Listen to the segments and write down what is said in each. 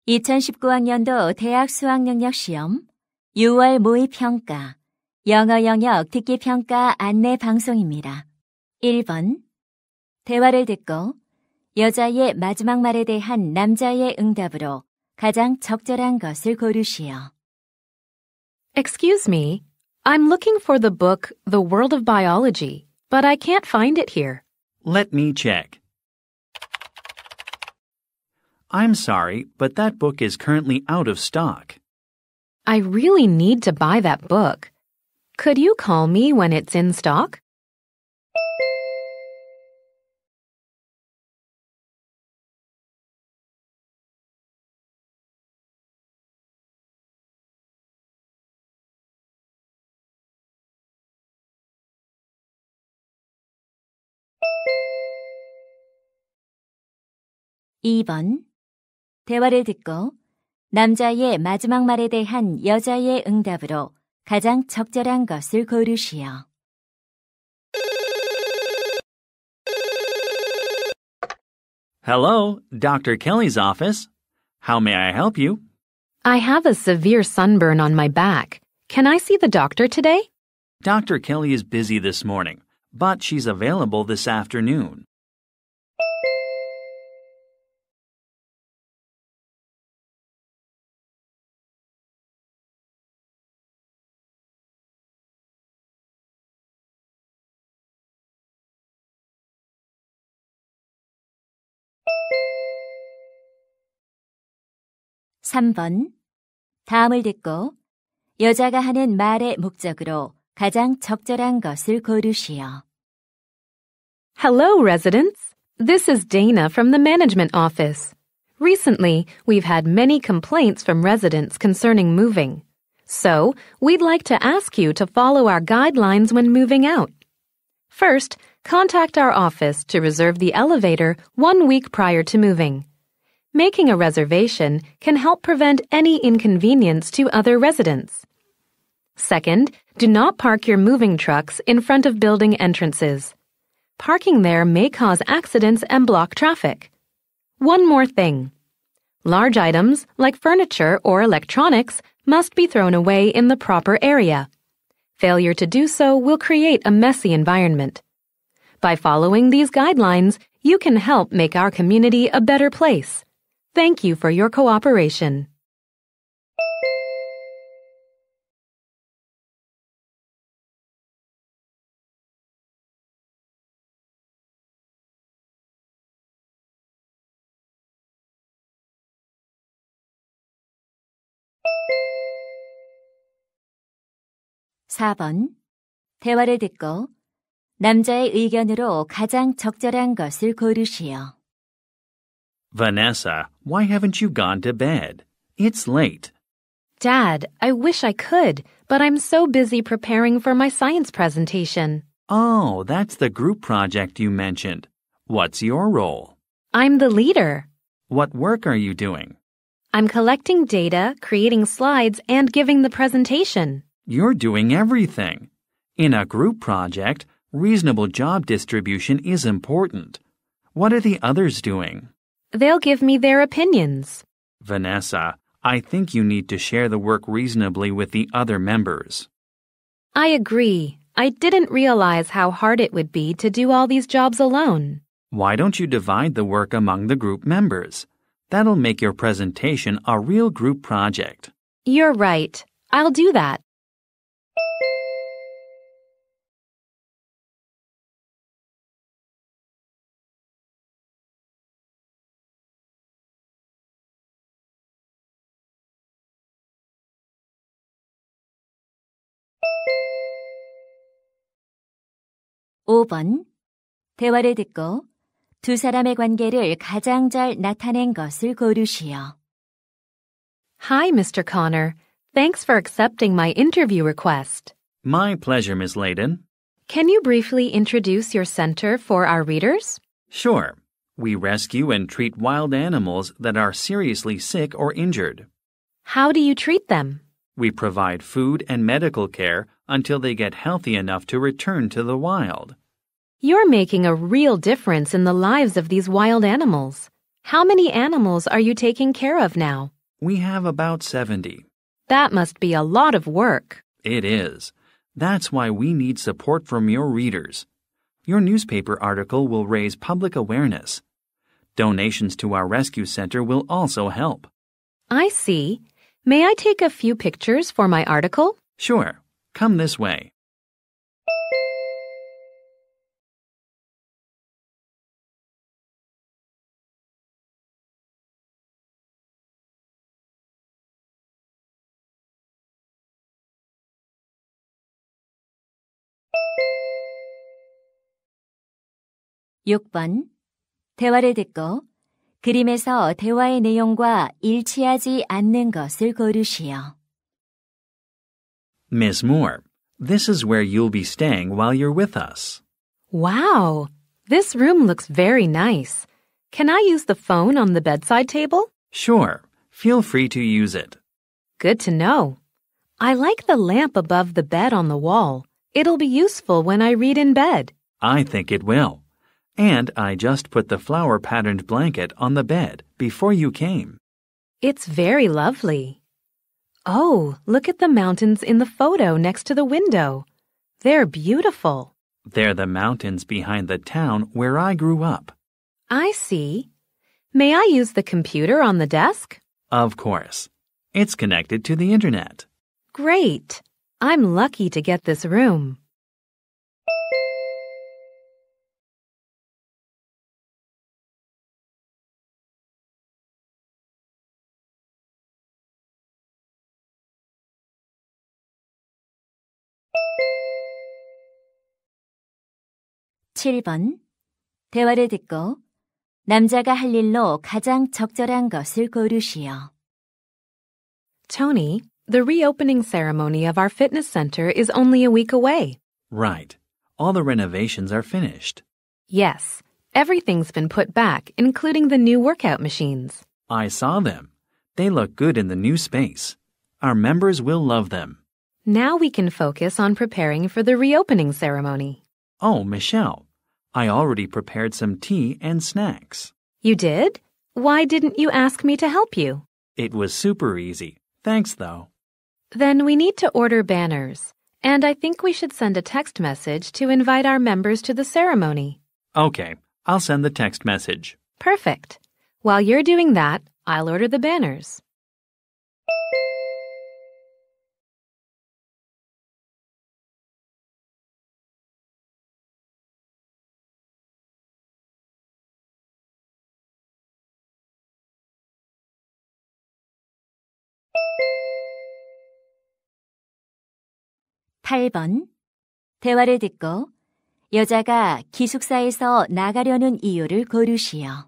2019학년도 대학 수학능력 시험 6월 모의평가 영어영역 듣기평가 안내 방송입니다. 1번 대화를 듣고 여자의 마지막 말에 대한 남자의 응답으로 가장 적절한 것을 고르시오. Excuse me, I'm looking for the book The World of Biology, but I can't find it here. Let me check. I'm sorry, but that book is currently out of stock. I really need to buy that book. Could you call me when it's in stock? (2번) 대화를 듣고 남자의 마지막 말에 대한 여자의 응답으로 가장 적절한 것을 고르시오. Hello, Dr. Kelly's office. How may I help you? I have a severe sunburn on my back. Can I see the doctor today? Dr. Kelly is busy this morning, but she's available this afternoon. (3번) 다음을 듣고 여자가 하는 말의 목적으로 가장 적절한 것을 고르시오. Hello, residents. This is Dana from the management office. Recently, we've had many complaints from residents concerning moving. So, we'd like to ask you to follow our guidelines when moving out. First, contact our office to reserve the elevator 1 week prior to moving. Making a reservation can help prevent any inconvenience to other residents. Second, do not park your moving trucks in front of building entrances. Parking there may cause accidents and block traffic. One more thing. Large items, like furniture or electronics, must be thrown away in the proper area. Failure to do so will create a messy environment. By following these guidelines, you can help make our community a better place. Thank you for your cooperation. (4번) 대화를 듣고 남자의 의견으로 가장 적절한 것을 고르시오. Vanessa, why haven't you gone to bed? It's late. Dad, I wish I could, but I'm so busy preparing for my science presentation. Oh, that's the group project you mentioned. What's your role? I'm the leader. What work are you doing? I'm collecting data, creating slides, and giving the presentation. You're doing everything. In a group project, reasonable job distribution is important. What are the others doing? They'll give me their opinions. Vanessa, I think you need to share the work reasonably with the other members. I agree. I didn't realize how hard it would be to do all these jobs alone. Why don't you divide the work among the group members? That'll make your presentation a real group project. You're right. I'll do that. (5번) 대화를 듣고 두 사람의 관계를 가장 잘 나타낸 것을 고르시오. Hi, Mr. Connor. Thanks for accepting my interview request. My pleasure, Miss Layden. Can you briefly introduce your center for our readers? Sure. We rescue and treat wild animals that are seriously sick or injured. How do you treat them? We provide food and medical care until they get healthy enough to return to the wild. You're making a real difference in the lives of these wild animals. How many animals are you taking care of now? We have about 70. That must be a lot of work. It is. That's why we need support from your readers. Your newspaper article will raise public awareness. Donations to our rescue center will also help. I see. May I take a few pictures for my article? Sure. Come this way. 육 번 대화를 듣고 그림에서 대화의 내용과 일치하지 않는 것을 고르시오. Miss Moore, this is where you'll be staying while you're with us. Wow! This room looks very nice. Can I use the phone on the bedside table? Sure. Feel free to use it. Good to know. I like the lamp above the bed on the wall. It'll be useful when I read in bed. I think it will. And I just put the flower-patterned blanket on the bed before you came. It's very lovely. Oh, look at the mountains in the photo next to the window. They're beautiful. They're the mountains behind the town where I grew up. I see. May I use the computer on the desk? Of course. It's connected to the internet. Great. I'm lucky to get this room. 칠 번 대화를 듣고 남자가 할 일로 가장 적절한 것을 고르시오. Tony, the reopening ceremony of our fitness center is only a week away. Right. All the renovations are finished. Yes, everything's been put back, including the new workout machines. I saw them. They look good in the new space. Our members will love them. Now we can focus on preparing for the reopening ceremony. Oh, Michelle, I already prepared some tea and snacks. You did? Why didn't you ask me to help you? It was super easy. Thanks, though. Then we need to order banners, and I think we should send a text message to invite our members to the ceremony. Okay, I'll send the text message. Perfect. While you're doing that, I'll order the banners. 팔 번 대화를 듣고 여자가 기숙사에서 나가려는 이유를 고르시오.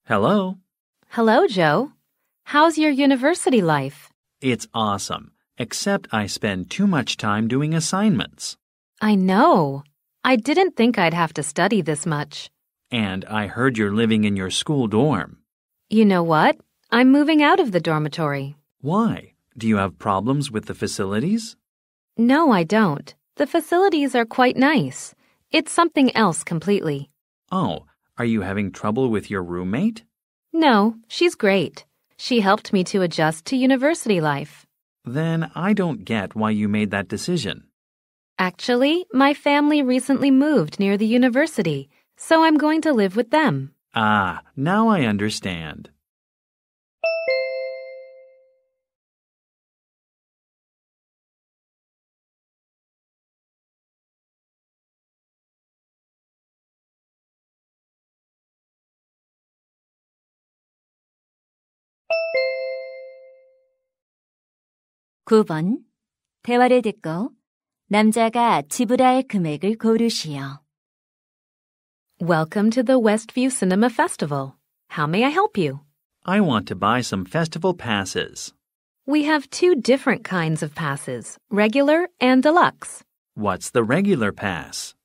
Hello. Hello, Joe. How's your university life? It's awesome, except I spend too much time doing assignments. I know. I didn't think I'd have to study this much. And I heard you're living in your school dorm. You know what? I'm moving out of the dormitory. Why? Do you have problems with the facilities? No, I don't. The facilities are quite nice. It's something else completely. Oh, are you having trouble with your roommate? No, she's great. She helped me to adjust to university life. Then I don't get why you made that decision. Actually, my family recently moved near the university, so I'm going to live with them. Ah, now I understand. 구 번 대화를 듣고 남자가 지불할 금액을 고르시오. Welcome to the Westview Cinema Festival. How may I help you? I want to buy some festival passes. We have two different kinds of passes, regular and deluxe. What's the regular pass?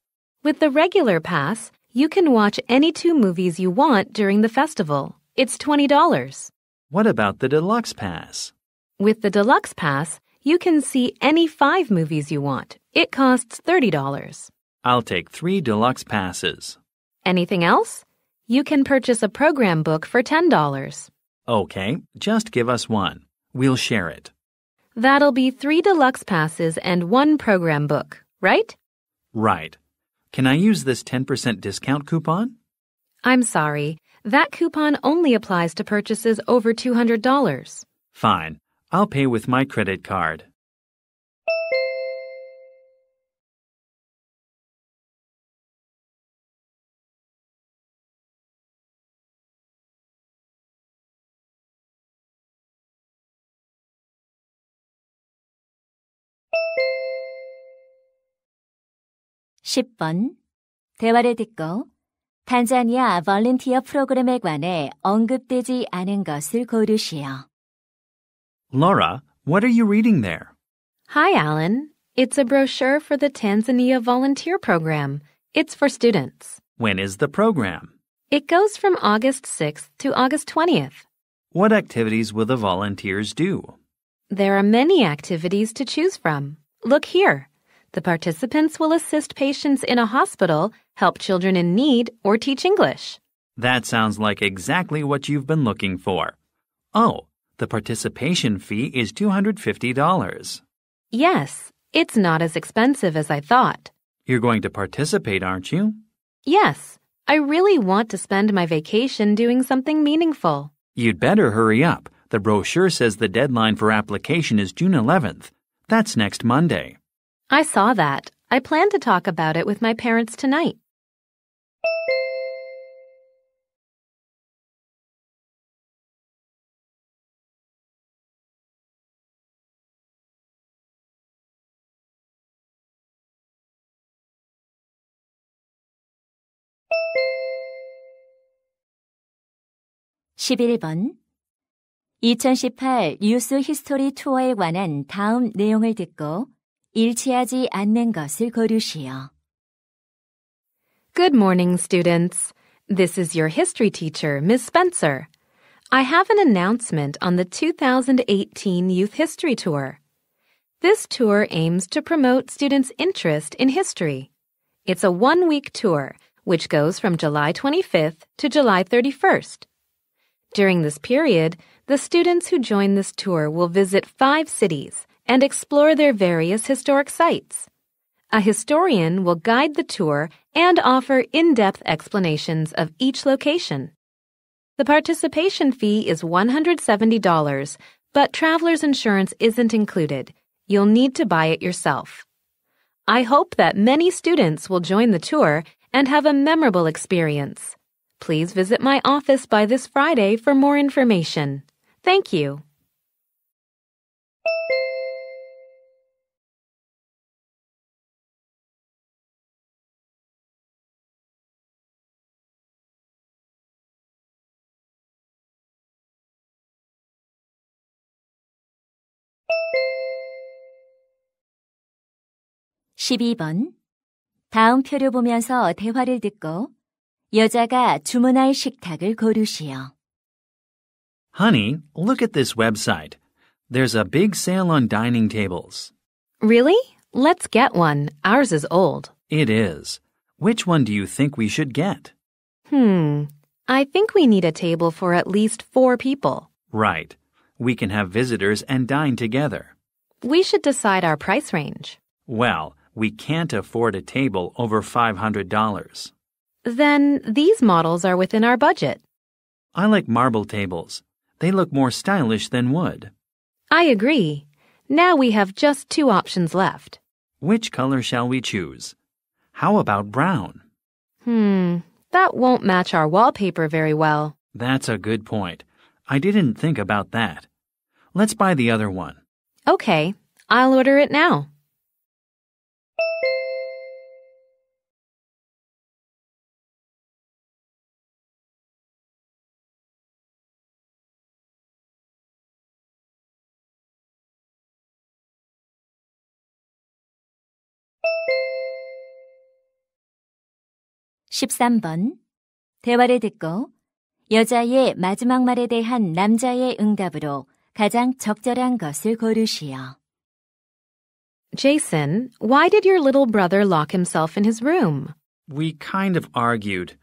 With the regular pass, you can watch any two movies you want during the festival. It's $20. What about the deluxe pass? With the deluxe pass, you can see any 5 movies you want. It costs $30. I'll take 3 deluxe passes. Anything else? You can purchase a program book for $10. Okay, just give us one. We'll share it. That'll be 3 deluxe passes and 1 program book, right? Right. Can I use this 10% discount coupon? I'm sorry. That coupon only applies to purchases over $200. Fine. I'll pay with my credit card. (10번) 대화를 듣고 탄자니아 volunteer 프로그램에 관해 언급되지 않은 것을 고르시오. Laura, what are you reading there? Hi, Alan. It's a brochure for the Tanzania Volunteer Program. It's for students. When is the program? It goes from August 6th to August 20th. What activities will the volunteers do? There are many activities to choose from. Look here. The participants will assist patients in a hospital, help children in need, or teach English. That sounds like exactly what you've been looking for. Oh, the participation fee is $250. Yes, it's not as expensive as I thought. You're going to participate, aren't you? Yes, I really want to spend my vacation doing something meaningful. You'd better hurry up. The brochure says the deadline for application is June 11th. That's next Monday. I saw that. I plan to talk about it with my parents tonight. (11번) 2018 뉴스 히스토리 투어에 관한 다음 내용을 듣고 일치하지 않는 것을 고르시오. Good morning, students. This is your history teacher, Ms. Spencer. I have an announcement on the 2018 Youth History Tour. This tour aims to promote students' interest in history. It's a 1-week tour, which goes from July 25th to July 31st. During this period, the students who join this tour will visit 5 cities and explore their various historic sites. A historian will guide the tour and offer in-depth explanations of each location. The participation fee is $170, but traveler's insurance isn't included. You'll need to buy it yourself. I hope that many students will join the tour and have a memorable experience. Please visit my office by this Friday for more information. Thank you. (12번) 다음 표를 보면서 대화를 듣고 여자가 주문할 식탁을 고르시오. Honey, look at this website. There's a big sale on dining tables. Really? Let's get one. Ours is old. It is. Which one do you think we should get? I think we need a table for at least 4 people. Right. We can have visitors and dine together. We should decide our price range. Well, we can't afford a table over $500. Then these models are within our budget. I like marble tables. They look more stylish than wood. I agree. Now we have just 2 options left. Which color shall we choose? How about brown? That won't match our wallpaper very well. That's a good point. I didn't think about that. Let's buy the other one. Okay, I'll order it now. (13번) 대화를 듣고 여자의 마지막 말에 대한 남자의 응답으로 가장 적절한 것을 고르시오. Jason, why did your little brother lock himself in his room? We kind of argued.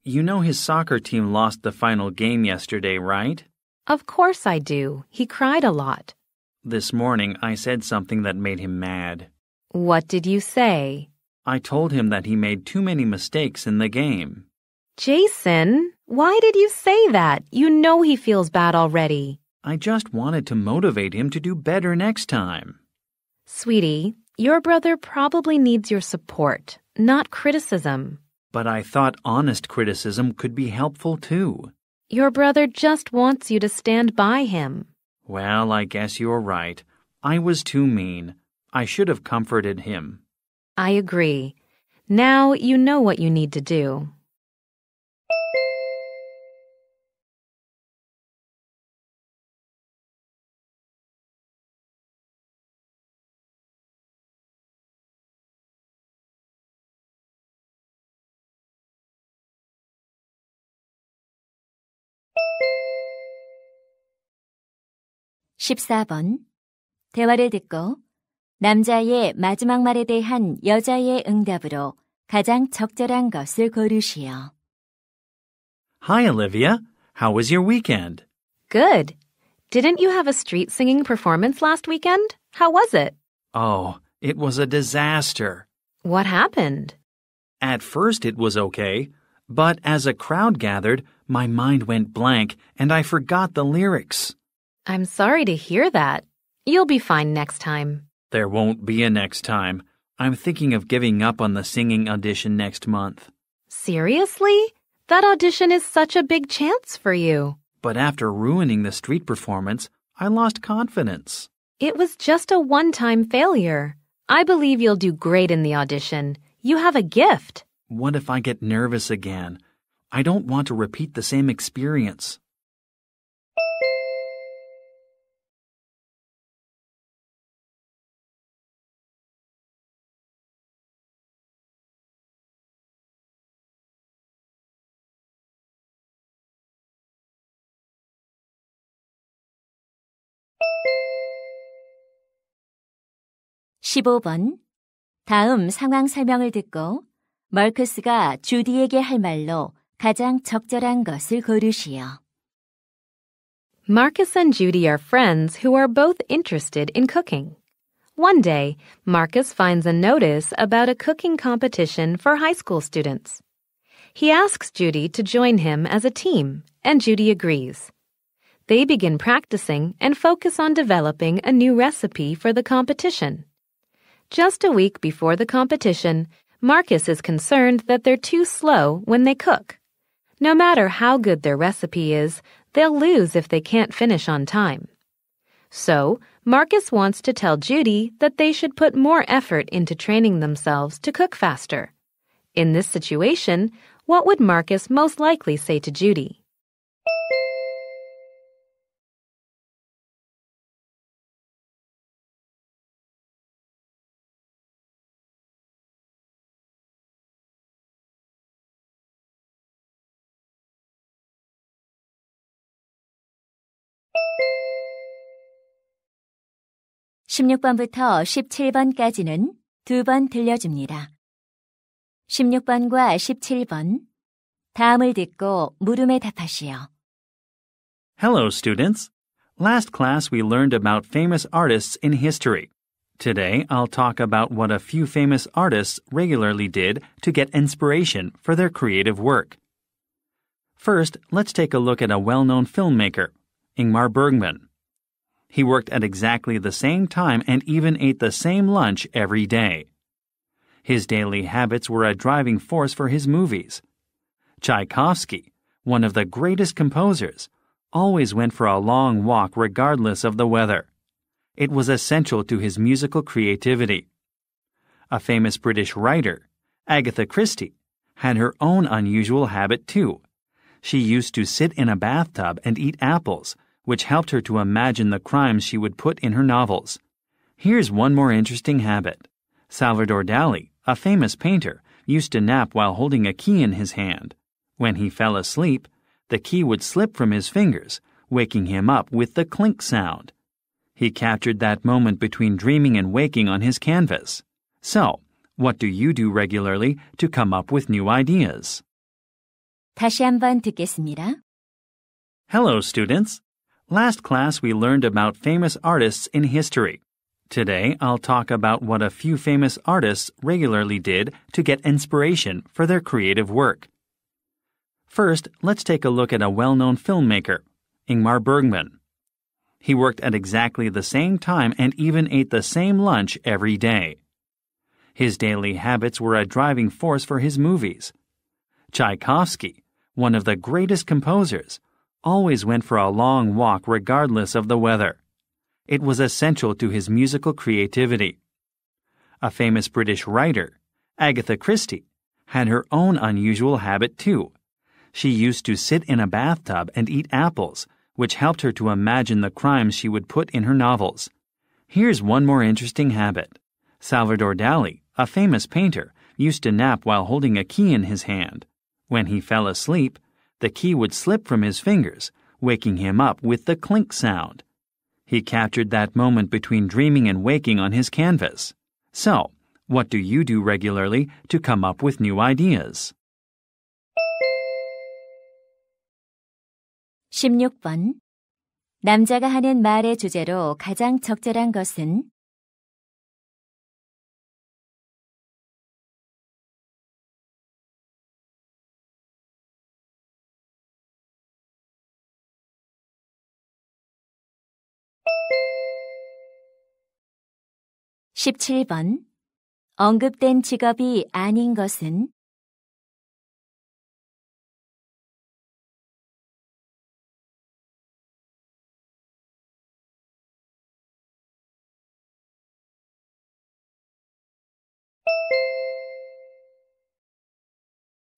You know his soccer team lost the final game yesterday, right? Of course I do. He cried a lot. This morning I said something that made him mad. What did you say? I told him that he made too many mistakes in the game. Jason, why did you say that? You know he feels bad already. I just wanted to motivate him to do better next time. Sweetie, your brother probably needs your support, not criticism. But I thought honest criticism could be helpful too. Your brother just wants you to stand by him. Well, I guess you're right. I was too mean. I should have comforted him. I agree. Now you know what you need to do. (14번) 대화를 듣고 남자의 마지막 말에 대한 여자의 응답으로 가장 적절한 것을 고르시오. Hi, Olivia. How was your weekend? Good. Didn't you have a street singing performance last weekend? How was it? Oh, it was a disaster. What happened? At first it was okay, but as a crowd gathered, my mind went blank and I forgot the lyrics. I'm sorry to hear that. You'll be fine next time. There won't be a next time. I'm thinking of giving up on the singing audition next month. Seriously? That audition is such a big chance for you. But after ruining the street performance, I lost confidence. It was just a one-time failure. I believe you'll do great in the audition. You have a gift. What if I get nervous again? I don't want to repeat the same experience. (15번) 다음 상황 설명을 듣고 머커스가 주디에게 할 말로 가장 적절한 것을 고르시오. Marcus and Judy are friends who are both interested in cooking. One day, Marcus finds a notice about a cooking competition for high school students. He asks Judy to join him as a team, and Judy agrees. They begin practicing and focus on developing a new recipe for the competition. Just a week before the competition, Marcus is concerned that they're too slow when they cook. No matter how good their recipe is, they'll lose if they can't finish on time. So, Marcus wants to tell Judy that they should put more effort into training themselves to cook faster. In this situation, what would Marcus most likely say to Judy? (16번부터 17번까지는 2번 들려줍니다. 16번과 17번 다음을 듣고 물음에 답하시오. Hello, students. Last class we learned about famous artists in history. Today I'll talk about what a few famous artists regularly did to get inspiration for their creative work. First, let's take a look at a well-known filmmaker, Ingmar Bergman. He worked at exactly the same time and even ate the same lunch every day. His daily habits were a driving force for his movies. Tchaikovsky, one of the greatest composers, always went for a long walk regardless of the weather. It was essential to his musical creativity. A famous British writer, Agatha Christie, had her own unusual habit too. She used to sit in a bathtub and eat apples, which helped her to imagine the crimes she would put in her novels. Here's one more interesting habit. Salvador Dali, a famous painter, used to nap while holding a key in his hand. When he fell asleep, the key would slip from his fingers, waking him up with the clink sound. He captured that moment between dreaming and waking on his canvas. So, what do you do regularly to come up with new ideas? 다시 한번 듣겠습니다. Hello, students. Last class we learned about famous artists in history. Today, I'll talk about what a few famous artists regularly did to get inspiration for their creative work. First, let's take a look at a well-known filmmaker, Ingmar Bergman. He worked at exactly the same time and even ate the same lunch every day. His daily habits were a driving force for his movies. Tchaikovsky, one of the greatest composers, always went for a long walk regardless of the weather. It was essential to his musical creativity. A famous British writer, Agatha Christie, had her own unusual habit too. She used to sit in a bathtub and eat apples, which helped her to imagine the crimes she would put in her novels. Here's one more interesting habit. Salvador Dali, a famous painter, used to nap while holding a key in his hand. When he fell asleep, the key would slip from his fingers, waking him up with the clink sound. He captured that moment between dreaming and waking on his canvas. So, what do you do regularly to come up with new ideas? 16번. 남자가 하는 말의 주제로 가장 적절한 것은? (17번) 언급된 직업이 아닌 것은?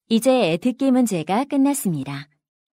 이제 듣기 문제가 끝났습니다.